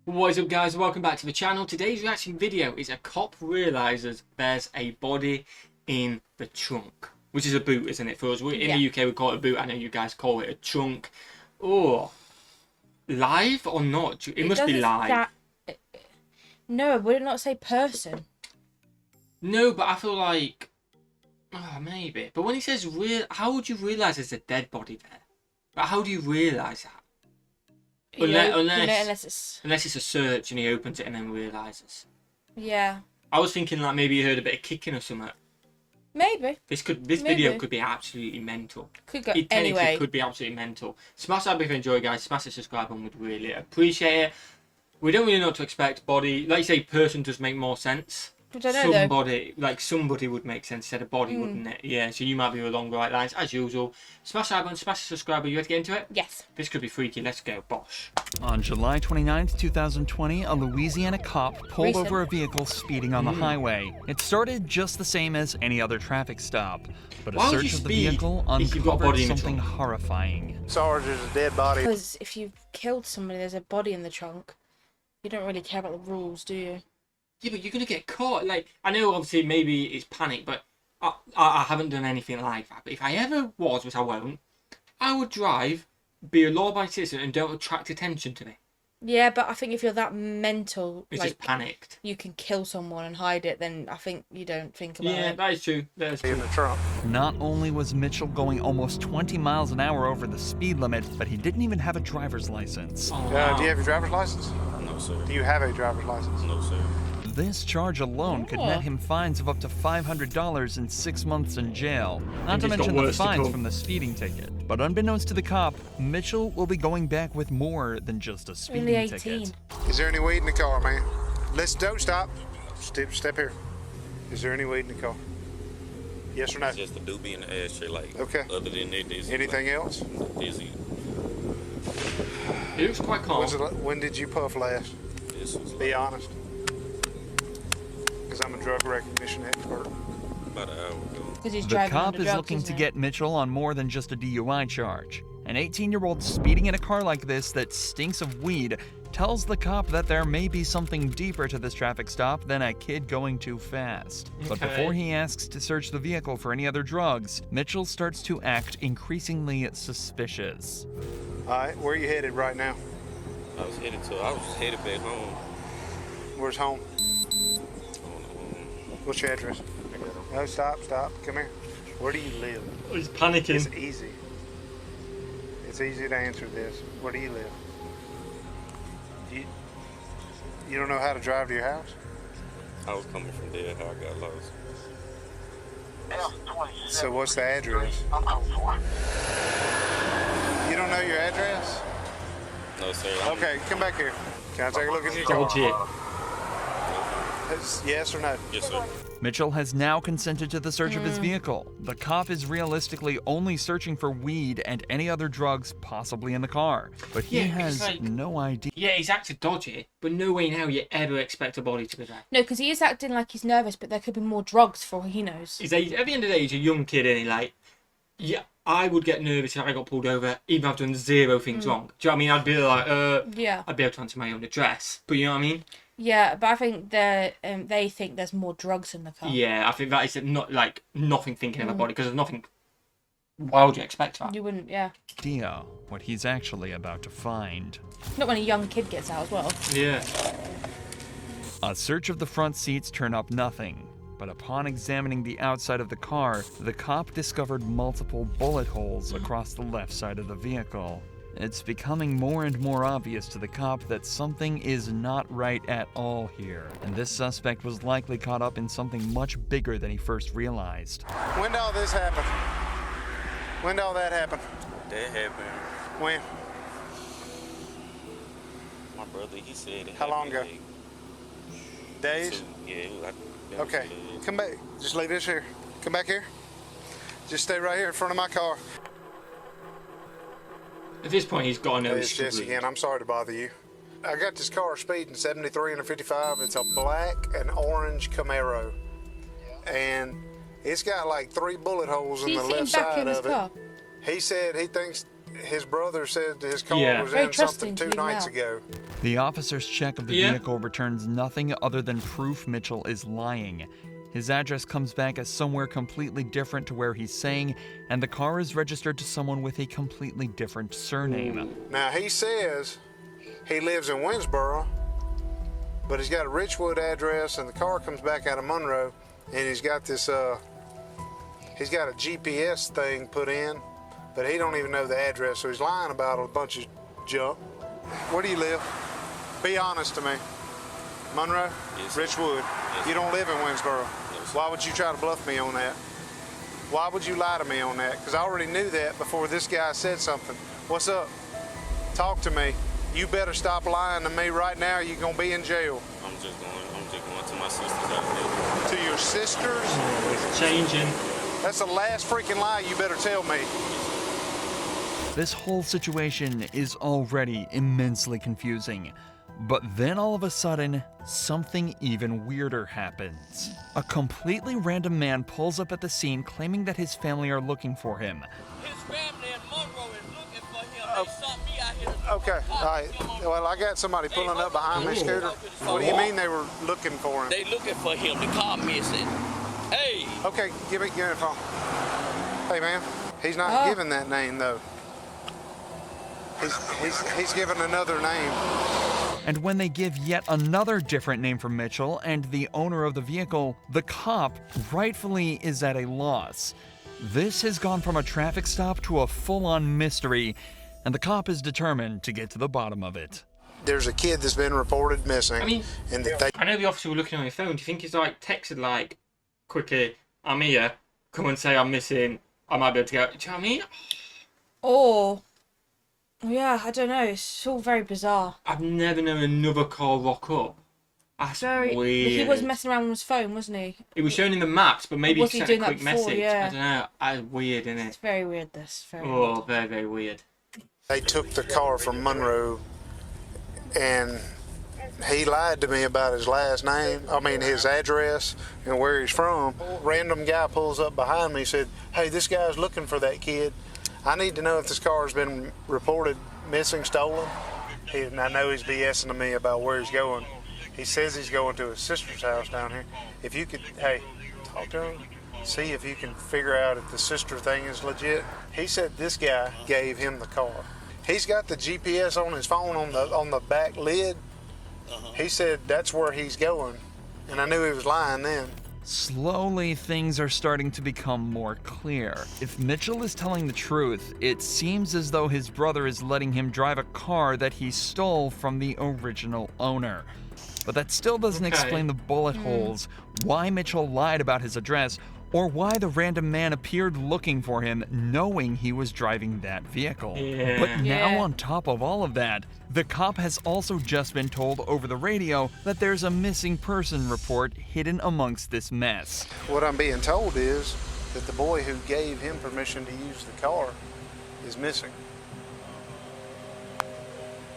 What is up, guys? Welcome back to the channel. Today's reaction video is a cop realises there's a body in the trunk, which is a boot, isn't it? For us, in the UK we call it a boot. I know you guys call it a trunk. Oh, live or not? It must be live. No, would it not say person? No, but I feel like, oh, maybe. But when he says real, how would you realise there's a dead body there? But how do you realise that? Unless it's a search and he opens it and then realises. Yeah. I was thinking like maybe he heard a bit of kicking or something. Maybe. This video could be absolutely mental. Could go it anyway. Could be absolutely mental. Smash that if you enjoy, guys. Smash the subscribe button. We'd really appreciate it. We don't really know what to expect. Body, like you say, person does make more sense. I don't know, somebody would make sense instead of body, wouldn't it? Yeah, so you might be along the right lines, as usual. Smash that button, smash the subscribe. Are you ready to get into it? Yes. This could be freaky. Let's go, bosh. On July 29th, 2020, a Louisiana cop pulled over a vehicle speeding on the highway. It started just the same as any other traffic stop, but a search of the vehicle uncovered something horrifying. Sarge, there's a dead body. Because if you've killed somebody, there's a body in the trunk. You don't really care about the rules, do you? Yeah, but you're going to get caught. Like, I know obviously maybe it's panic, but I haven't done anything like that. But if I ever was, which I won't, I would drive, be a law-abiding citizen and don't attract attention to me. Yeah, but I think if you're that mental, it's just panicked. You can kill someone and hide it, then I think you don't think about it. Yeah, that is true. That is true. In the trunk. Not only was Mitchell going almost 20 miles an hour over the speed limit, but he didn't even have a driver's license. Oh, wow. Do you have your driver's license? No, sir. Do you have a driver's license? No, sir. This charge alone could net him fines of up to $500 and 6 months in jail, not to mention the fines from the speeding ticket. But unbeknownst to the cop, Mitchell will be going back with more than just a speeding ticket. Is there any weed in the car, man? Don't stop. Step here. Is there any weed in the car? Yes or no? It's just a doobie in the ashtray, like. Okay. Other than that, there's anything else? Dizzy. It looks quite calm. When did you puff last? Be honest. Because I'm a drug recognition expert. About an hour ago. The cop is looking to get Mitchell on more than just a DUI charge. An 18-year-old speeding in a car like this that stinks of weed tells the cop that there may be something deeper to this traffic stop than a kid going too fast. Okay. But before he asks to search the vehicle for any other drugs, Mitchell starts to act increasingly suspicious. All right, where are you headed right now? I was headed back home. Where's home? What's your address? No, stop. Come here. Where do you live? Oh, he's panicking. It's easy. It's easy to answer this. Where do you live? You don't know how to drive to your house? I was coming from there, how I got lost. So what's the address? You don't know your address? No, sir. Okay, come back here. Can I take a look at your car? Yes or no? Yes, sir. Mitchell has now consented to the search of his vehicle. The cop is realistically only searching for weed and any other drugs possibly in the car, but he has no idea. Yeah, he's acted dodgy, but no way now you ever expect a body to be there. No, because he is acting like he's nervous, but there could be more drugs for all he knows. At the end of the day, he's a young kid, and yeah, I would get nervous if I got pulled over, even if I've done zero things wrong. Do you know what I mean? I'd be like, yeah. I'd be able to answer my own address, but you know what I mean? Yeah, but I think they think there's more drugs in the car. Yeah, I think that is not like nothing thinking of a body, because there's nothing. Why would you expect that? You wouldn't, yeah. Idea what he's actually about to find. Not when a young kid gets out as well. Yeah. A search of the front seats turned up nothing, but upon examining the outside of the car, the cop discovered multiple bullet holes across the left side of the vehicle. It's becoming more and more obvious to the cop that something is not right at all here, and this suspect was likely caught up in something much bigger than he first realized. When did all this happen? When did all that happen? That happened. When? My brother, he said it. How long ago? Days? Yeah. Okay, come back. Just leave this here. Come back here. Just stay right here in front of my car. At this point, he's got to know It's Jesse again. I'm sorry to bother you. I got this car speeding 73 and 55. It's a black and orange Camaro. And it's got like 3 bullet holes in the left side of it. He said he thinks his brother said his car Yeah. was Very in something trusting 2 to leave nights out. ago. The officer's check of the Yeah. vehicle returns nothing other than proof Mitchell is lying. His address comes back as somewhere completely different to where he's saying, and the car is registered to someone with a completely different surname. Now, he says he lives in Winsboro, but he's got a Richwood address, and the car comes back out of Monroe, and he's got this, he's got a GPS thing put in, but he don't even know the address, so he's lying about a bunch of junk. Where do you live? Be honest to me. Monroe? Yes. Richwood. Yes. You don't live in Winsboro. No, sir. Why would you try to bluff me on that? Why would you lie to me on that? Because I already knew that before this guy said something. What's up? Talk to me. You better stop lying to me right now, or you're going to be in jail. I'm just going to my sister's house. To your sisters? Oh, it's changing. That's the last freaking lie you better tell me. This whole situation is already immensely confusing. But then all of a sudden, something even weirder happens. A completely random man pulls up at the scene claiming that his family are looking for him. His family in Monroe is looking for him. They sought me out here. Okay, all right. Well, I got somebody pulling up behind me, Scooter. What do you mean they were looking for him? They looking for him. The car missing. Hey, Okay, give me the phone. Hey, man, he's not giving that name, though. He's giving another name. And when they give yet another different name for Mitchell and the owner of the vehicle, the cop rightfully is at a loss. This has gone from a traffic stop to a full-on mystery, and the cop is determined to get to the bottom of it. There's a kid that's been reported missing. I mean, and that they I know the officer was looking on his phone. Do you think he's like texted like, quickly, I'm here, come and say I'm missing, I might be able to go. Do you know what I mean? Or, yeah, I don't know. It's all very bizarre. I've never known another car rock up. That's Very. weird. He was messing around on his phone, wasn't he? It was shown in the maps, but maybe Was he he sent a doing that quick before? message. Yeah. I don't know. That's weird, isn't It's it? very weird. This very. Oh, Weird. very, very weird. took the car from Monroe, and he lied to me about his last name. I mean, his address and where he's from. Random guy pulls up behind me, said, "Hey, this guy's looking for that kid. I need to know if this car has been reported missing, stolen." And I know he's BSing to me about where he's going. He says he's going to his sister's house down here. If you could, hey, talk to him, see if you can figure out if the sister thing is legit. He said this guy gave him the car. He's got the GPS on his phone on the back lid. He said that's where he's going, and I knew he was lying then. Slowly, things are starting to become more clear. If Mitchell is telling the truth, it seems as though his brother is letting him drive a car that he stole from the original owner. But that still doesn't explain the bullet holes, why Mitchell lied about his address, or why the random man appeared looking for him knowing he was driving that vehicle. Yeah. But now, Yeah. on top of all of that, the cop has also just been told over the radio that there's a missing person report hidden amongst this mess. What I'm being told is that the boy who gave him permission to use the car is missing.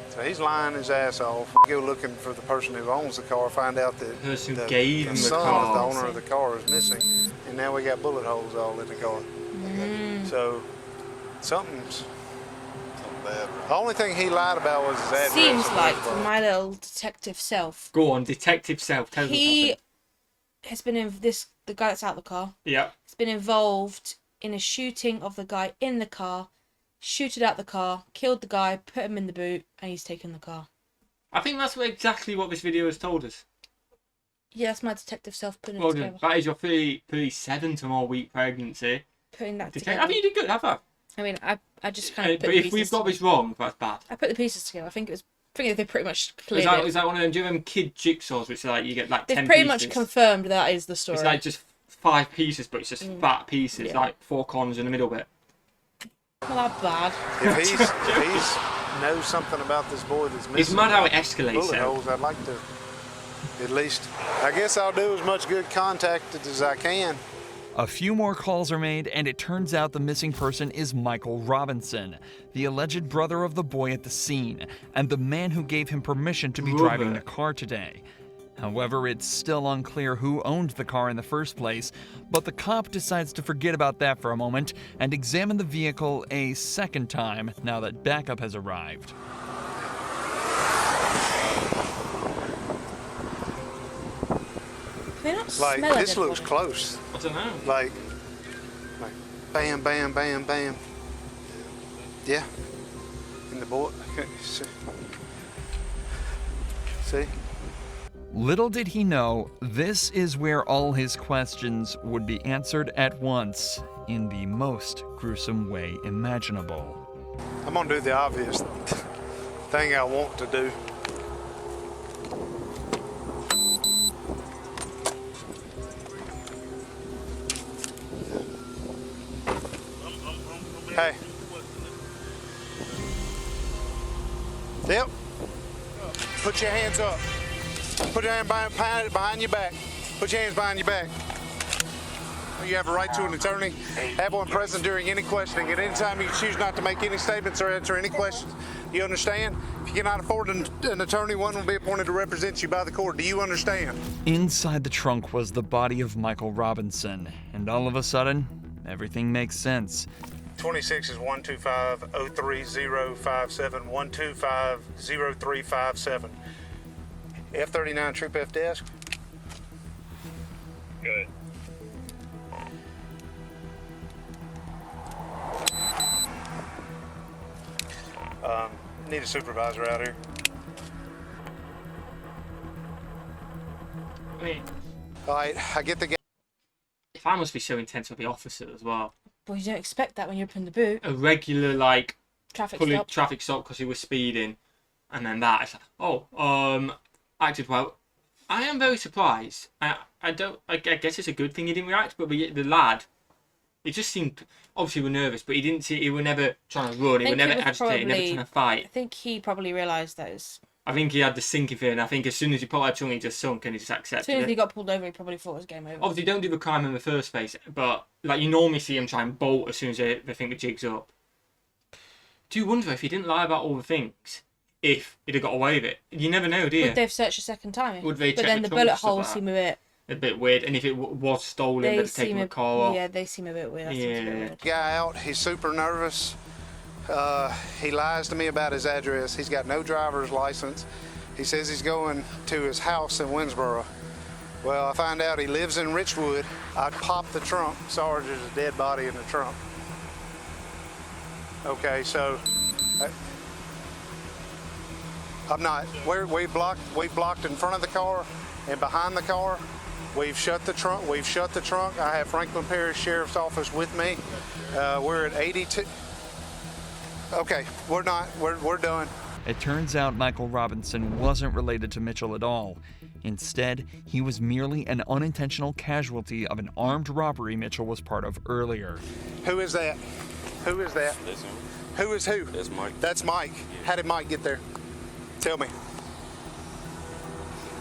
So he's lying his ass off. Go looking for the person who owns the car, find out that The person who the, gave the him the son car. of the owner of the car is missing. And now we got bullet holes all in the car. So something's bad. The only thing he lied about was his address. Seems and like his from phone. my little detective self. Go on, Detective Self, tell us He something. has been in this. The guy that's out the car Yep. has been involved in a shooting of the guy in the car. Shooted out the car, killed the guy, put him in the boot, and he's taken the car. I think that's exactly what this video has told us. Yeah, that's my detective self putting it Well together. done. That is your 37 to more week pregnancy. Putting that Detective. together. I mean, you did good, have I? I mean, I just kind of put But the if pieces we've got together. this wrong, that's bad. I put the pieces together. I think they pretty much Is cleared that, it. is that one of them, do you know them kid jigsaws, which are like, you get like 10 They've pretty pieces? much confirmed that is the story. It's like just 5 pieces, but it's just fat pieces, Yeah. like 4 corners in the middle bit. Not that bad. If he's knows something about this boy that's missing. It's mad how it escalates. bullet So. holes, I'd like to at least, I guess I'll do as much good contact as I can. A few more calls are made, and it turns out the missing person is Michael Robinson, the alleged brother of the boy at the scene, and the man who gave him permission to be driving the car today. However, it's still unclear who owned the car in the first place, but the cop decides to forget about that for a moment and examine the vehicle a second time now that backup has arrived. They're not Like, smelling this it, looks but- close. I don't know. Like bam, bam, bam, bam. Yeah. In the board. See? Little did he know, this is where all his questions would be answered at once in the most gruesome way imaginable. I'm gonna do the obvious thing I want to do. Hey. Yep. Put your hands up. Put your hand behind your back. Put your hands behind your back. You have a right to an attorney. Have one present during any questioning. At any time, you choose not to make any statements or answer any questions. You understand? If you cannot afford an attorney, one will be appointed to represent you by the court. Do you understand? Inside the trunk was the body of Michael Robinson, and all of a sudden, everything makes sense. 26 is 125-03057, 125-0357. F39 Troop F desk. Good. Need a supervisor out here. I mean, All right, I get the guy. if I must be so intense with the officer as well. Well, you don't expect that when you open the boot. A regular, like, Traffic pulling stop. traffic stop because he was speeding, and then that. It's like, acted well. I am very surprised. I guess it's a good thing he didn't react, but the lad, he just seemed, obviously we were nervous, but he was never trying to run, he was think never he was agitated, never trying to I fight. think he probably realised those. I think he had the sinking feeling. I think as soon as he put out tongue, he just sunk and he just As accepted soon as it. he got pulled over, he probably thought it was game over. Obviously, don't do the crime in the first place, but like you normally see him try and bolt as soon as they think the jig's up. Do you wonder if he didn't lie about all the things, if he'd have got away with it? You never know, do you? Would they have searched a second time? Would they But check then the the trunk bullet and stuff holes like seem a bit. A bit weird, and if it was stolen, they'd They have taken seem the car off. Yeah, they seem a bit weird. I think it's a bit Yeah. weird. Guy out, he's super nervous. He lies to me about his address. He's got no driver's license. He says he's going to his house in Winsboro. Well, I find out he lives in Richwood. I pop the trunk. Sarge, there's a dead body in the trunk. Okay, so I'm not. We've blocked in front of the car and behind the car. We've shut the trunk. I have Franklin Parish Sheriff's Office with me. We're at 82. Okay, we're not. We're done. It turns out Michael Robinson wasn't related to Mitchell at all. Instead, he was merely an unintentional casualty of an armed robbery Mitchell was part of earlier. Who is that? Who is that? Listen, Who is who? that's Mike. That's Mike. How did Mike get there? Tell me.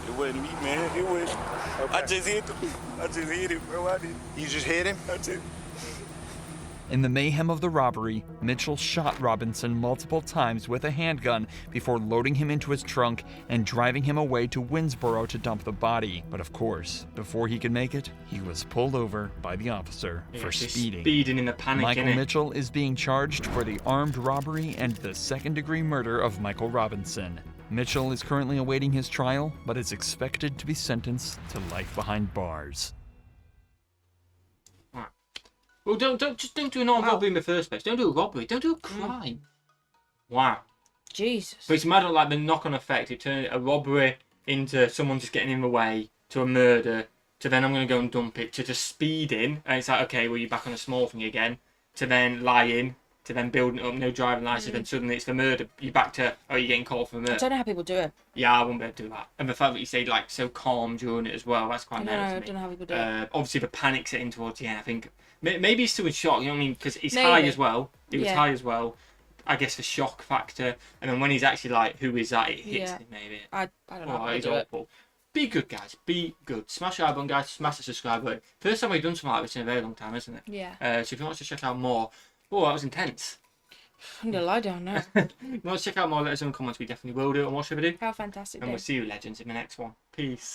It wasn't me, man. It was. Okay. I just hit him, bro. I did. You just hit him? That's it. In the mayhem of the robbery, Mitchell shot Robinson multiple times with a handgun before loading him into his trunk and driving him away to Winsboro to dump the body. But of course, before he could make it, he was pulled over by the officer for Just speeding. Speeding in the panic, Michael innit? Mitchell is being charged for the armed robbery and the second-degree murder of Michael Robinson. Mitchell is currently awaiting his trial, but is expected to be sentenced to life behind bars. Well, don't do an armed Wow. robbery in the first place. Don't do a robbery. Don't do a crime. Wow. Jesus. But it's mad at like the knock-on effect. It turned a robbery into someone just getting in the way, to a murder, to then I'm going to go and dump it, to just speeding, and it's like, okay, well, you're back on a small thing again, to then lying, to then building up, no driving license, then suddenly it's the murder. You're back to, oh, you're getting called for I murder. don't know how people do it. Yeah, I wouldn't be able to do that. And the fact that you stayed like so calm during it as well, that's quite I mad to me. don't know how people do it. Obviously, the panic setting towards the end, I think. Maybe he's still in shock, you know what I mean? Because he's Maybe. high as well. He was Yeah. high as well. I guess the shock factor. And then when he's actually like, who is that? It hits Yeah. him, maybe. I don't know Oh, how he's to do it. awful. Be good, guys. Be good. Smash the like button, guys. Smash the subscribe button. First time we've done something like this in a very long time, isn't it? Yeah. So if you want to check out more... Oh, that was intense. I'm going to lie down now. If you want to check out more, let us know in the comments. We definitely will do it. And what should we do? How fantastic. And day. we'll see you, legends, in the next one. Peace.